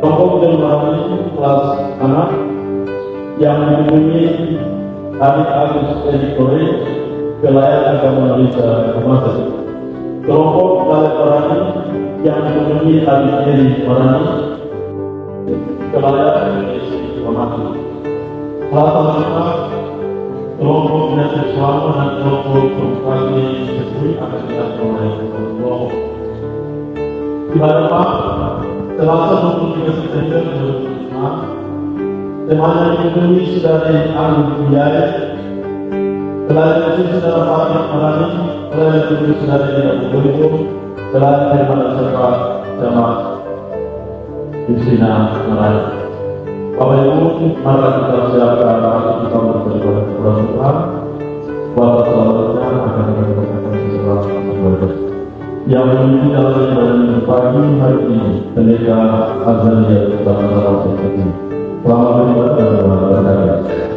kelompok rohani kelas anak yang dipimpin Adit Agus Edikore, Wilayah Agama Indonesia Kemasan. Kelompok Balai Parani yang dipimpin Adit Eri Parani, Wilayah Indonesia Kemasan. Selanjutnya kelompok Nasib Selama dan kelompok Pemkali Sepui akan dilakukan oleh kelompok. Di hadapan Selasa 23 September 2005, temannya dipimpin Saudari Agung Biaya, Pelayan Kecil Saudara Fatih Marani, Pelayan Kecil Saudari Dina Bugolipo, Pelayan Firman serta Jamaah Yusina Marani. Bapak Ibu, mari kita siapkan hati kita beribadah kepada Tuhan. Bapak selanjutnya akan kita berkata sesuatu ibadah yang memimpin dalam ibadah pagi hari ini Pendeta Azalia dalam salam seperti selamat beribadah dan berkata.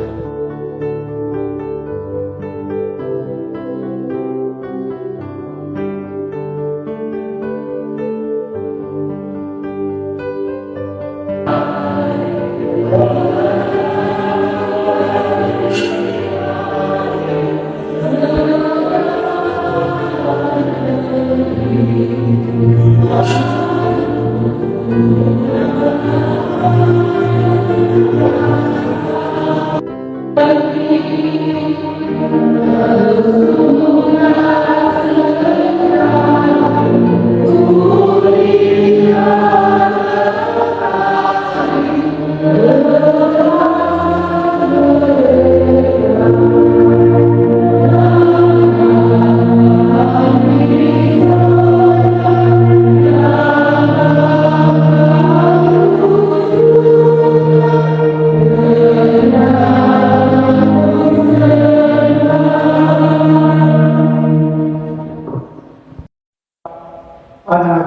Anak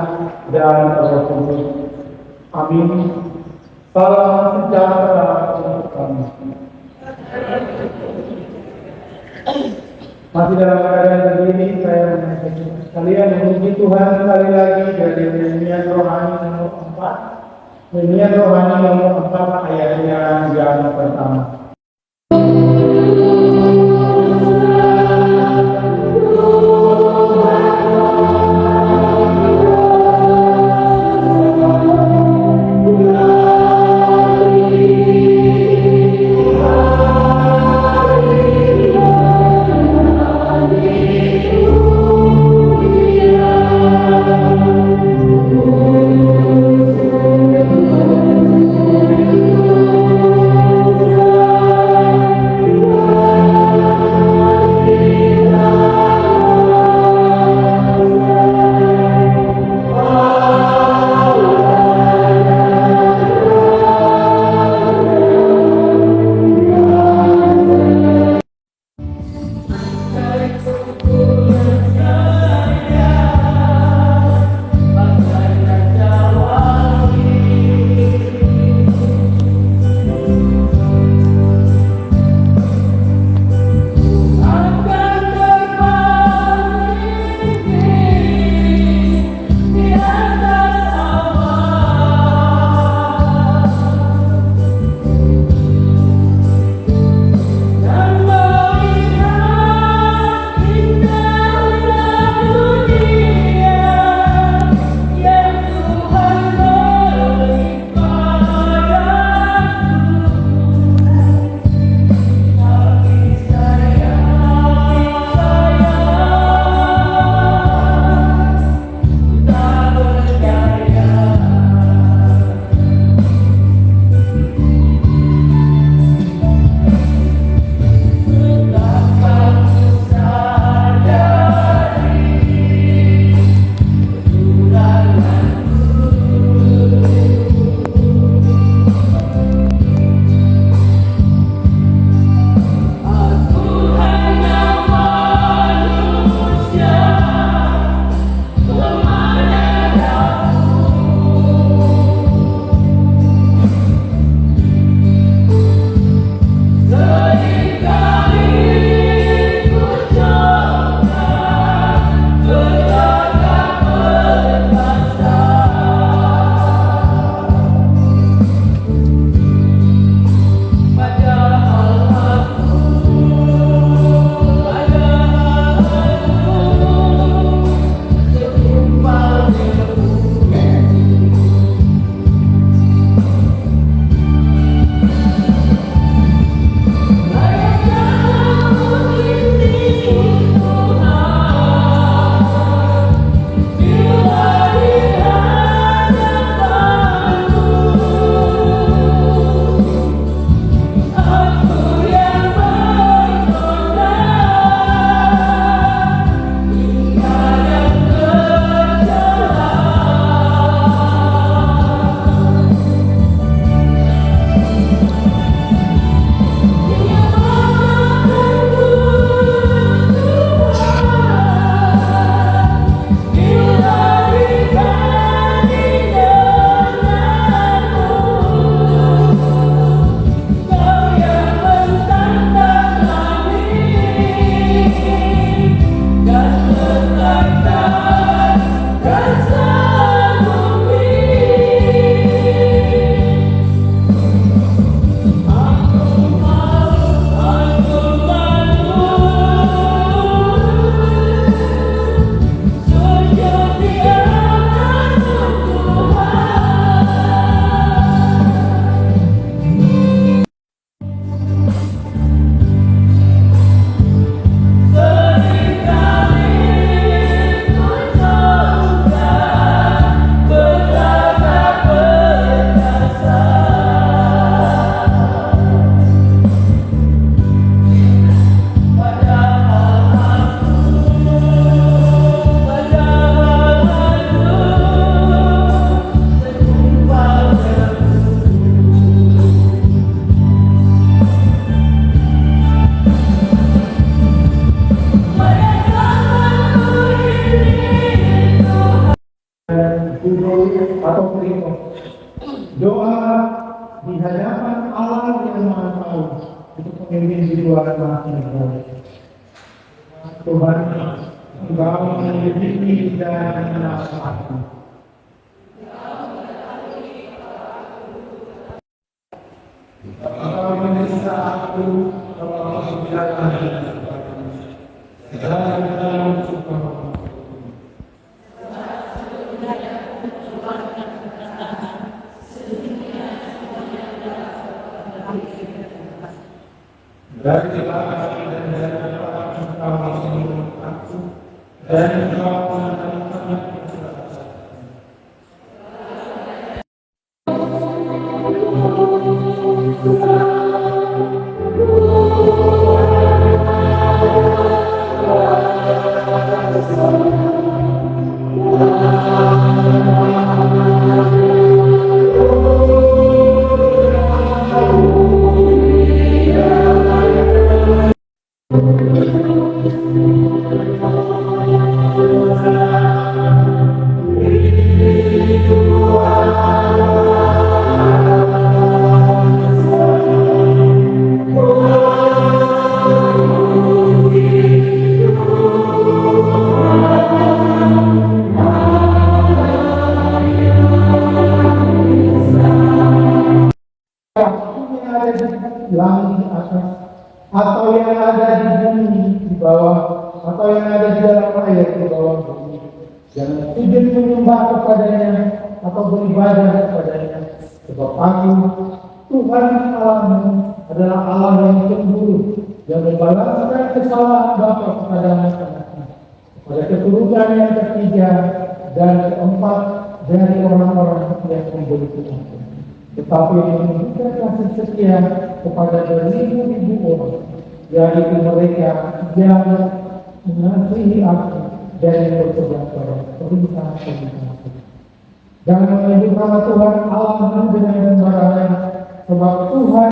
dan Roh Kudus. Amin. Salam sejahtera untuk kami. Masih dalam keadaan berdiri, saya mengajak kalian memuji Tuhan sekali lagi dari nyanyian rohani nomor 4. Nyanyian rohani nomor 4 ayatnya yang pertama. Amin. atau berikut. Doa di hadapan Allah yang Maha Tahu untuk pemimpin di luar negara. Tuhan, Engkau menyelidiki dan menasihati. Engkau menyiksa aku kalau aku tidak ada. Dan dalam suka. Dari belakang dan dari depan engkau menyembuhkan aku dan engkau menemukan langit di atas, atau yang ada di bumi di bawah, atau yang ada di dalam air di bawah bumi. Jangan sujud menyembah kepadanya atau beribadah kepadanya, sebab aku, Tuhan Allahmu, adalah Allah yang cemburu, yang membalaskan kesalahan bapa kepada anak-anaknya, kepada keturunan yang ketiga dan keempat dari orang-orang yang memberi Tuhan. Tetapi menunjukkan kasih setia kepada beribu-ribu orang, yaitu mereka yang mengasihi aku dan yang berpegang pada perintah-perintah. Dan menunjukkan Tuhan Allah dengan sembarangan, sebab Tuhan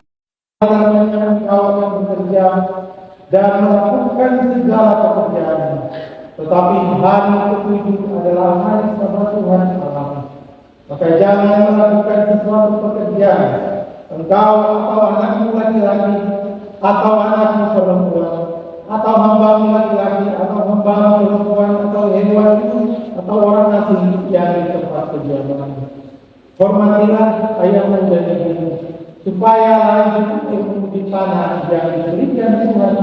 Allah yang engkau yang bekerja dan melakukan segala pekerjaan. Tetapi hari ketujuh adalah hari Sabat Tuhan Allah. Maka jangan melakukan sesuatu pekerjaan, engkau atau anakmu laki-laki, atau anakmu perempuan, atau hambamu laki-laki, atau hambamu perempuan, atau hewanmu, atau orang asing yang di tempat kediamanmu. Hormatilah ayahmu dan ibumu, supaya lanjut ilmu di tanah yang diberikan Tuhan.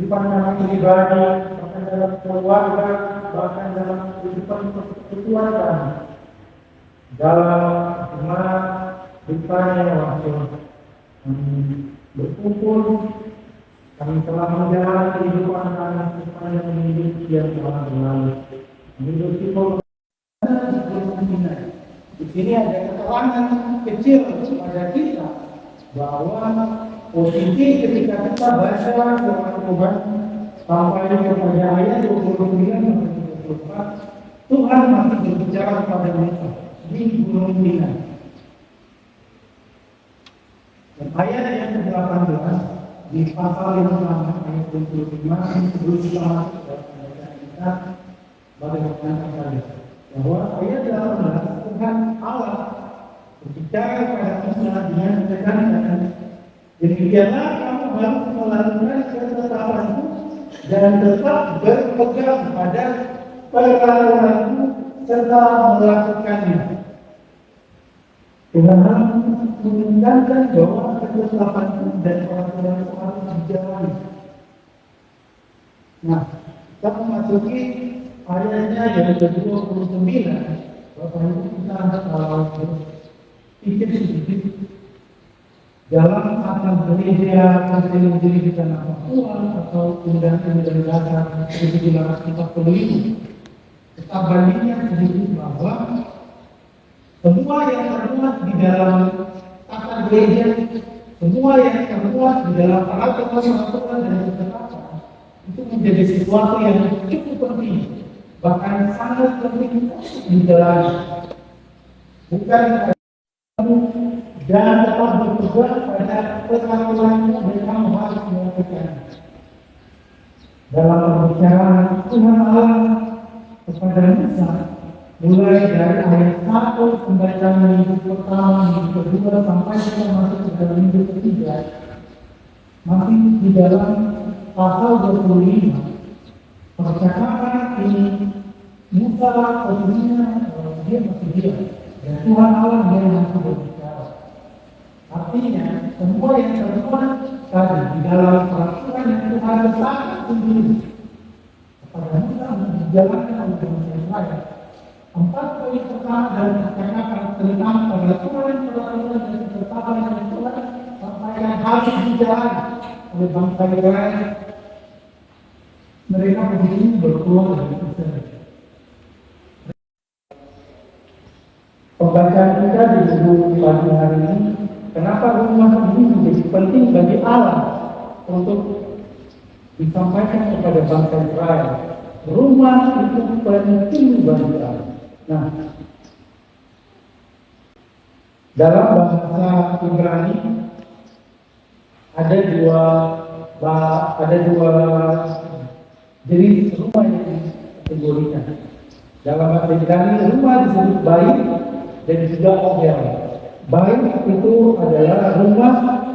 kehidupan dalam pribadi, bahkan dalam keluarga, bahkan dalam kehidupan persekutuan, dalam jemaat rupanya waktu berkumpul, kami telah menjalani kehidupan kami supaya mendidik yang telah berlalu. Menurut kita, di sini ada keterangan kecil kepada kita bahwa posisi ketika kita baca firman Tuhan sampai kepada ayat 29 sampai 34, Tuhan masih berbicara kepada Musa di Gunung Sinai. Dan ayat yang ke-18 di pasal yang sama ayat 25 sebelum kita masuk ke bacaan kita bagaimana kita lihat bahwa ayat 18 Tuhan Allah berbicara kepada Musa dengan tekankan, demikianlah kamu harus melakukan ketetapanku dan tetap berpegang pada peraturanku serta melakukannya. Tuhan mengingatkan bahwa ketetapan dan peraturan itu harus dijalani. Nah, kita memasuki ayatnya yang ke-29. Bapak Ibu kita berpikir sedikit dalam akan gereja gereja di tanah Papua atau undang-undang dasar 1945. Kita bandingkan sedikit bahwa semua yang termuat di dalam tata gereja, semua yang termuat di dalam peraturan dan ketetapan itu menjadi sesuatu yang cukup penting, bahkan sangat penting dijalani. Bukan dan tetap berpegang pada peraturanmu dan kamu harus melakukan. Dalam pembicaraan Tuhan Allah kepada Musa, mulai dari ayat 1 pembacaan minggu pertama, minggu kedua sampai kita masuk ke dalam minggu ketiga, masih di dalam pasal 25. Percakapan ini Musa posisinya dia masih diam dan Tuhan Allah dia yang masih berbicara. Artinya semua yang termuat tadi di dalam peraturan yang Tuhan letakkan sendiri kepada Musa untuk dijalankan oleh bangsa Israel. 4 poin pertama dari percakapan tentang peraturan dan ketetapan yang Tuhan sampaikan harus dijalani oleh bangsa Israel. Mereka begini berkeluar dari Israel. Pembacaan kita di buku pagi hari ini, kenapa rumah ini menjadi penting bagi Allah untuk disampaikan kepada bangsa Israel. Rumah itu penting bagi Allah. Nah, dalam bahasa Ibrani ada dua jenis rumah yang dikategorikan. Dalam bahasa Ibrani rumah disebut bait dan juga ohel. Bait itu adalah rumah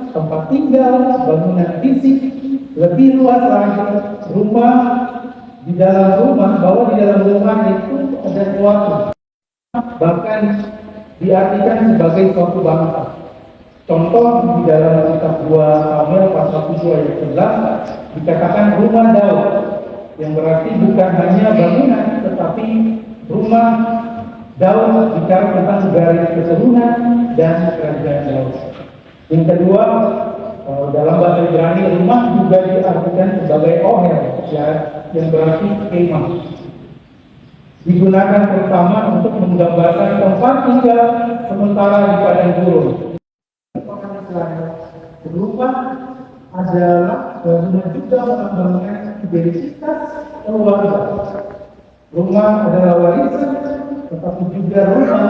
tempat tinggal, bangunan fisik. Lebih luas lagi, rumah di dalam rumah, bahwa di dalam rumah itu ada sesuatu, bahkan diartikan sebagai suatu bangsa. Contoh di dalam kitab 2 Samuel pasal 7 ayat 11 dikatakan rumah Daud, yang berarti bukan hanya bangunan tetapi rumah Daud bicara tentang garis keturunan dan kerajaan Daud. Yang kedua, dalam bahasa Ibrani rumah juga diartikan sebagai ohel, yang berarti kemah. Digunakan terutama untuk menggambarkan tempat tinggal sementara di padang gurun. Rumah adalah juga melambangkan identitas keluarga. Rumah adalah warisan, tetapi juga rumah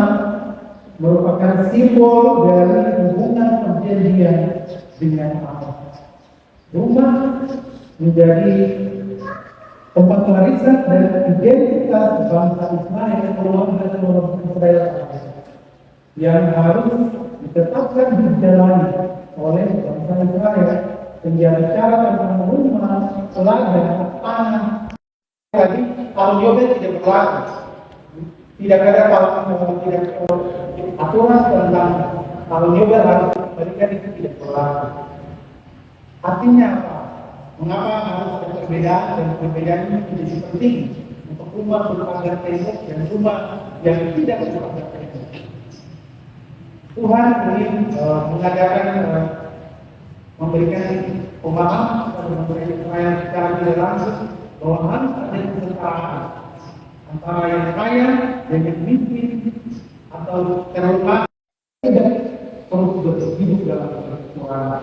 merupakan simbol dari hubungan perjanjian dengan Allah. Rumah menjadi tempat warisan dan identitas bangsa Israel, keluarga Israel yang harus ditetapkan dijalani oleh bangsa Israel. Yang bicara tentang rumah, ladang, tanah. Tadi tahun Yobel tidak berlaku. Tidak ada aturan tentang tahun Yobel harus berikan itu tidak berlaku. Artinya apa? Mengapa harus ada perbedaan dan perbedaan ini menjadi penting untuk rumah berpagar tembok dan rumah yang tidak berpagar tembok. Tuhan ingin mengadakan memberikan pemahaman atau memberikan keterangan secara tidak langsung bahwa harus ada kesetaraan antara yang kaya dan yang miskin atau terlalu tidak terus hidup dalam kekurangan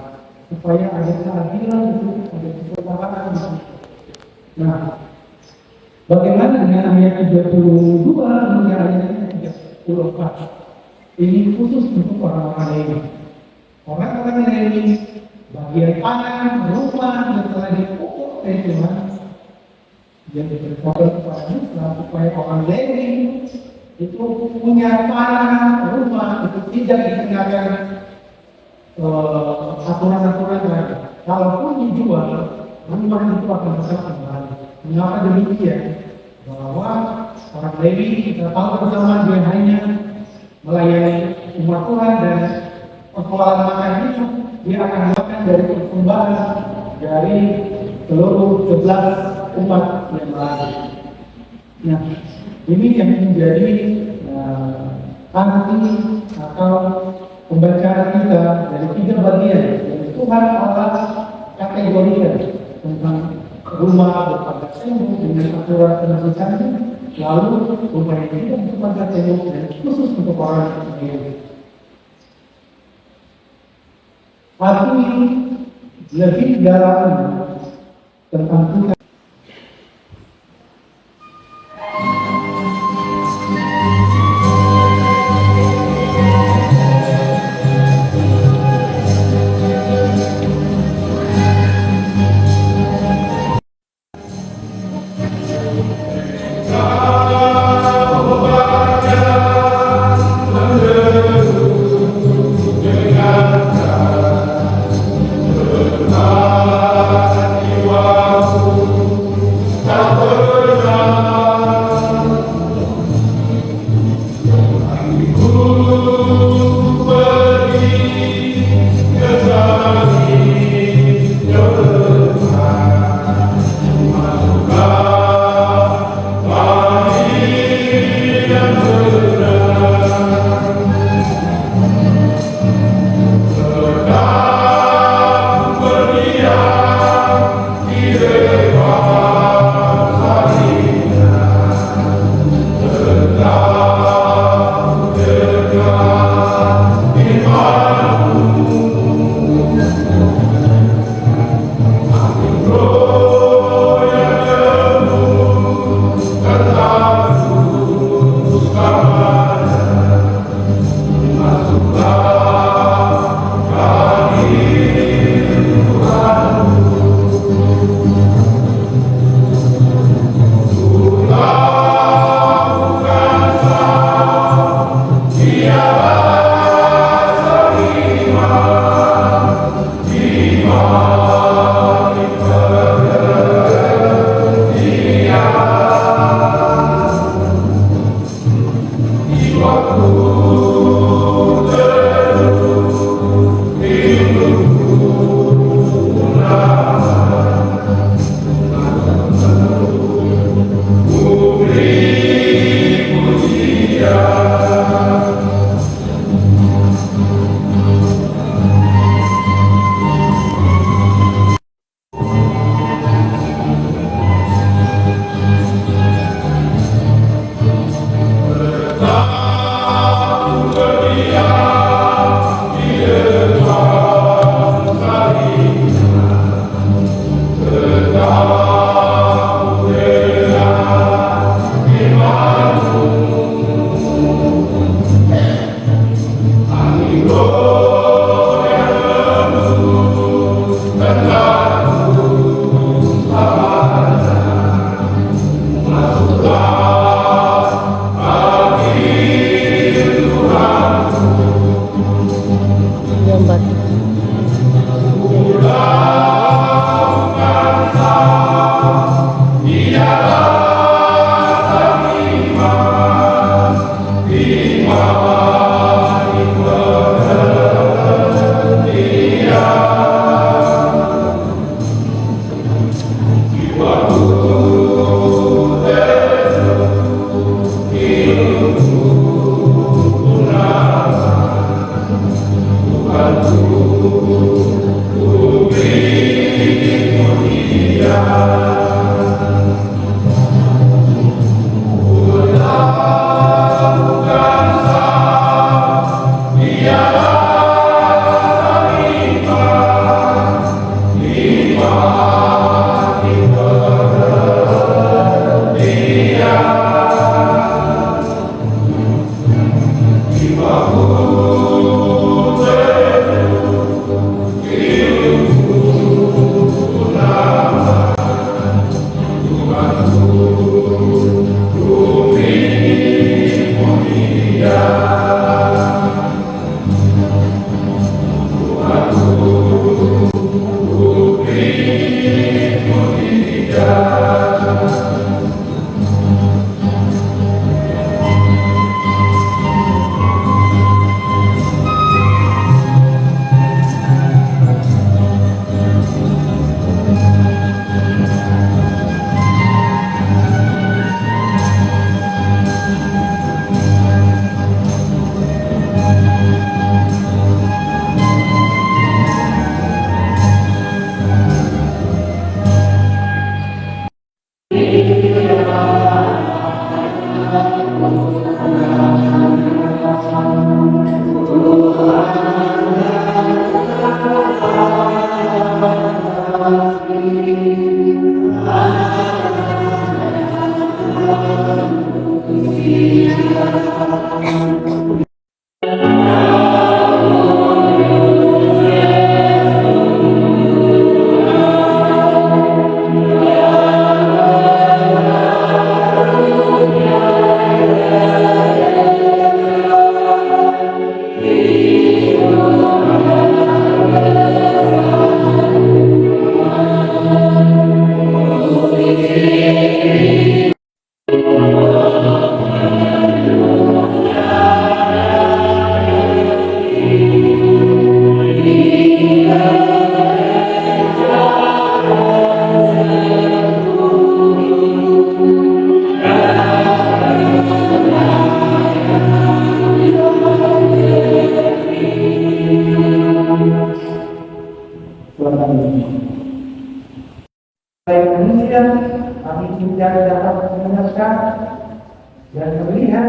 supaya ada keadilan itu, ada kesetaraan. Nah, bagaimana dengan ayat 32 hingga ayat 34? Ini khusus untuk orang-orang ini. Orang-orang ini bagian tanah, rumah yang telah dipukul oleh Tuhan yang diberikan kepada Israel supaya orang Lewi itu punya tanah, rumah itu tidak dikenakan aturan-aturan lagi. Kalaupun dijual, rumah itu akan besar kembali. Mengapa demikian? Bahwa orang Lewi kita tahu bersama dia hanya melayani umat Tuhan dan pengelolaan makan itu dia akan makan dari persembahan dari seluruh 11 umat yang lain. Nah, ini yang menjadi arti atau pembacaan kita dari 3 bagian. Tuhan Allah kategorikan tentang rumah berpagar tembok dengan aturan pendidikannya, lalu rumah yang tidak berpagar tembok dan khusus untuk orang sendiri. Arti lebih dalam tentang Tuhan. Jiwaku kemudian kami juga dapat mendengarkan dan melihat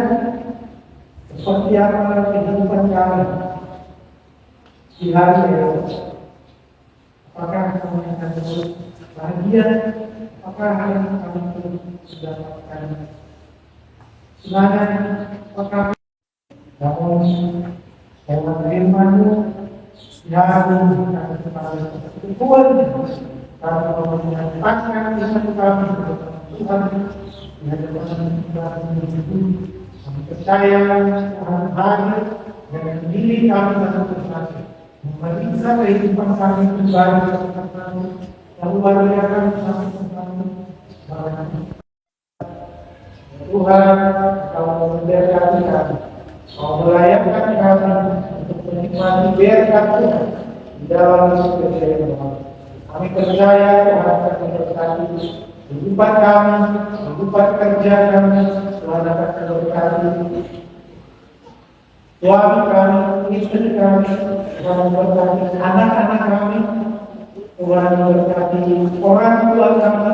seperti apa kehidupan kami di hari esok. Apakah kami akan terus bahagia? Apakah kami terus mendapatkan semangat? Apakah namun lewat firman-Mu yang kami kembali kuat karena menyatakan iman kami Tuhan di hadapan Tuhan. Kami percaya Tuhan hadir dan diri kami dalam bersatu memeriksa kehidupan kami kembali lalu berikan kami kembali Tuhan, Kau memberkati kami, Kau melayakkan kami untuk menikmati berkat Tuhan di dalam kehidupan kami. Kami percaya Tuhan akan memberkati kehidupan kami, kehidupan kerja kami, Tuhan akan memberkati suami kami, istri kami, Tuhan memberkati anak-anak kami, Tuhan memberkati orang tua kami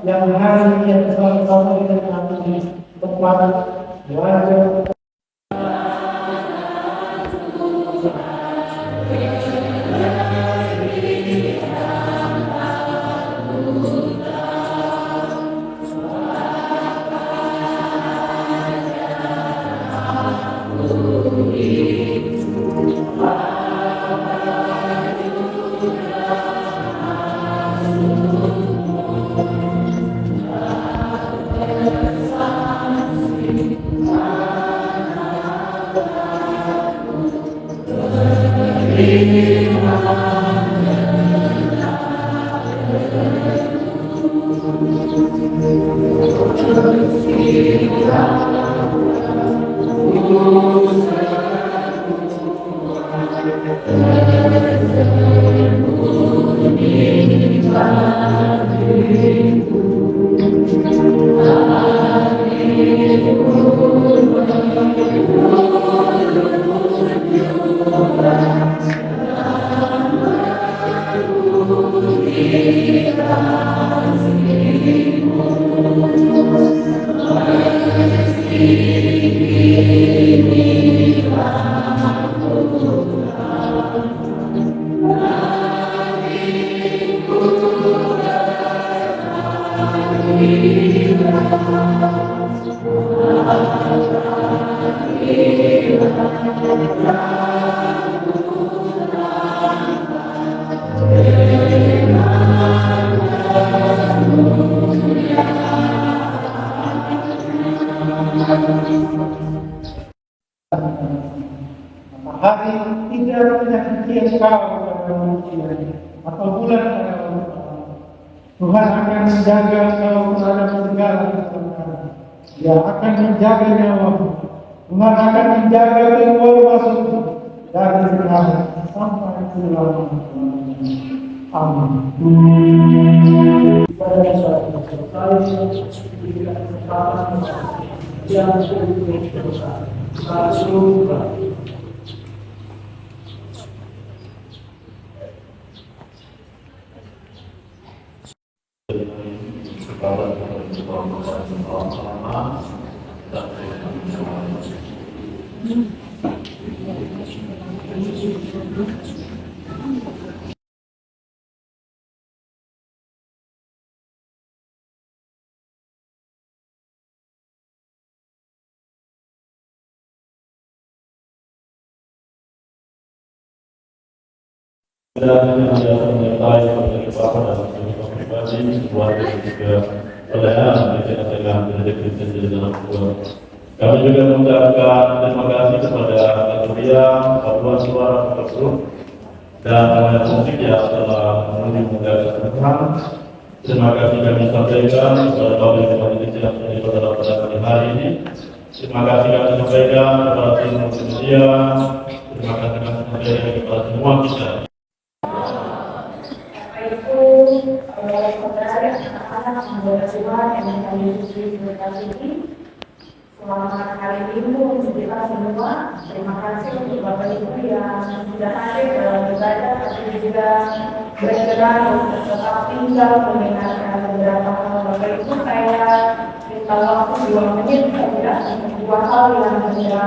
yang hari ini bersama-sama dengan kami di tempat belajar. Hari tidak menyakiti engkau atau bulan Tuhan akan menjaga engkau terhadap segala perkara. Dia akan menjaga nyawamu. Tuhan akan menjaga keluar masuk dari sekarang sampai pulang. Amin. Pada saat selesai, kita bersama yang satu. Dan yang menyertai perkembangan dalam kehidupan pribadi, keluarga dan juga pelayanan yang kita telah berdedikasi di dalam keluarga. Kami juga mengucapkan terima kasih kepada Ketua Paduan Suara Tersebut dan pemain musik yang telah mengucapkan Tuhan. Terima kasih kami sampaikan kepada Bapak Ibu Majelis yang terlibat pada hari ini. Terima kasih kami sampaikan kepada tim multimedia. Terima kasih kami sampaikan kepada semua kita. Anak-anak anggota Tuhan yang kami berkasih, selamat hari Minggu untuk kita semua. Terima kasih untuk Bapak Ibu yang sudah hadir dalam ibadah, tapi juga berkenan untuk tetap tinggal mendengarkan beberapa hal dalam waktu 2 menit saja 2 hal yang bisa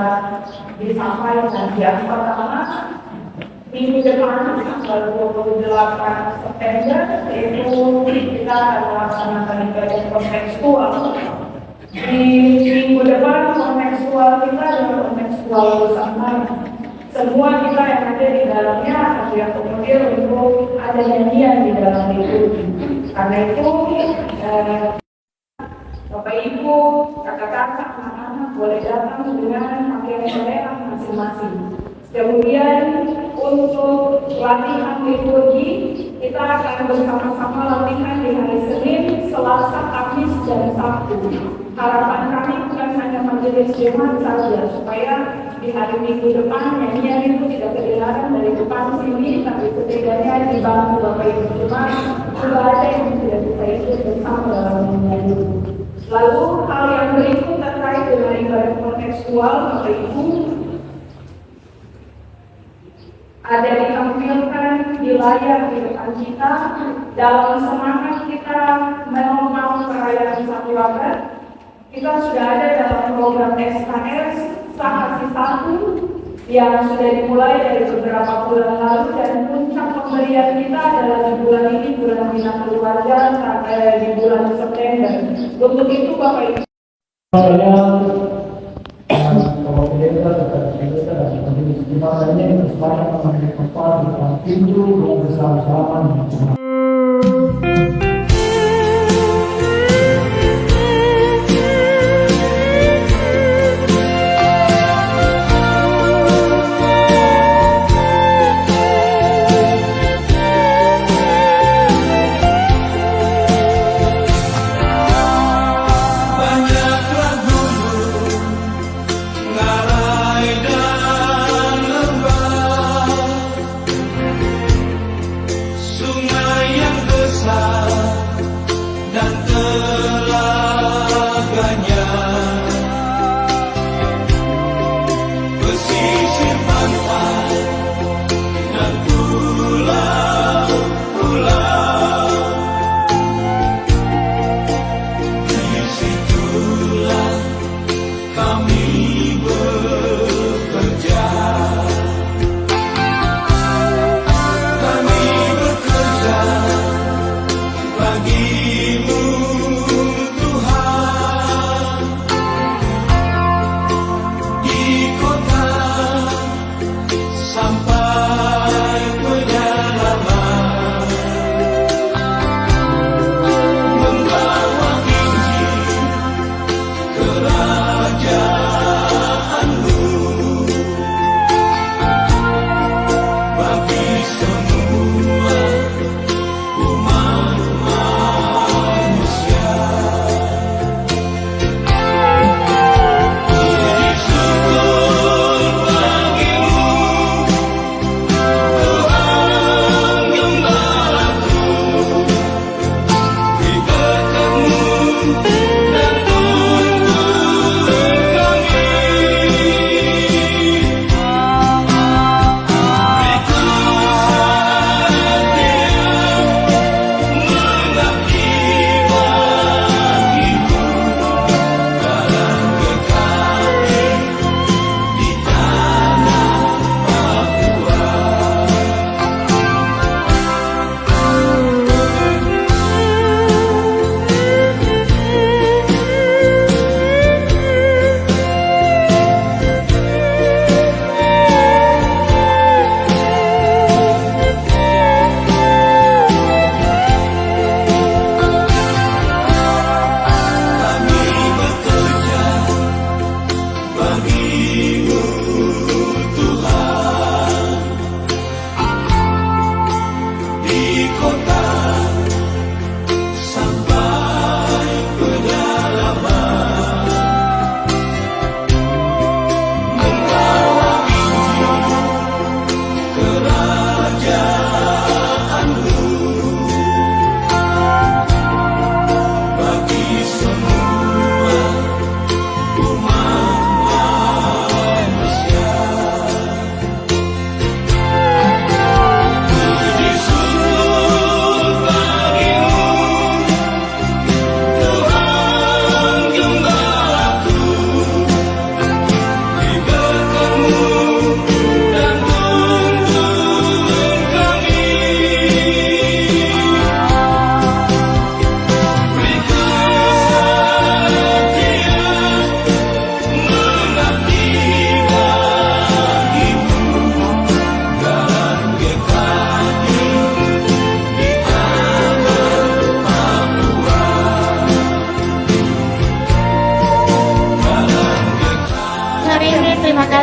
disampaikan. Yang pertama, minggu depan tanggal 28 September itu kita akan melaksanakan ibadah kontekstual. Di minggu depan kontekstual kita adalah kontekstual Nusantara. Semua kita yang ada di dalamnya akan diakomodir untuk ada nyanyian di dalam itu. Karena itu Bapak Ibu, kakak-kakak, anak-anak boleh datang dengan pakaian mereka masing-masing. Kemudian untuk latihan liturgi, kita akan bersama-sama latihan di hari Senin, Selasa, Kamis, dan Sabtu. Harapan kami bukan hanya majelis jemaat saja, supaya di hari Minggu depan nyanyian itu tidak kedengaran dari depan sini, tapi setidaknya di bangku Bapak Ibu jemaat sudah ada yang sudah bisa ikut bersama dalam nyanyian. Lalu hal yang berikut terkait dengan ibadah kontekstual, Bapak Ibu, ada ditampilkan di layar di depan kita dalam semangat kita menopang perayaan satu abad. Kita sudah ada dalam program SKS Sahasi 1 yang sudah dimulai dari beberapa bulan lalu, dan puncak pemberian kita adalah di bulan ini, bulan Bina Keluarga, sampai di bulan September. Untuk itu Bapak Ibu, Kalau kita dan majelis jemaat ini bersama mengambil tempat di dalam pintu bersama-sama. Sungai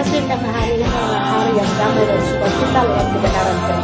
kasih karena hari ini adalah hari yang damai dan sukacita yang kebenaran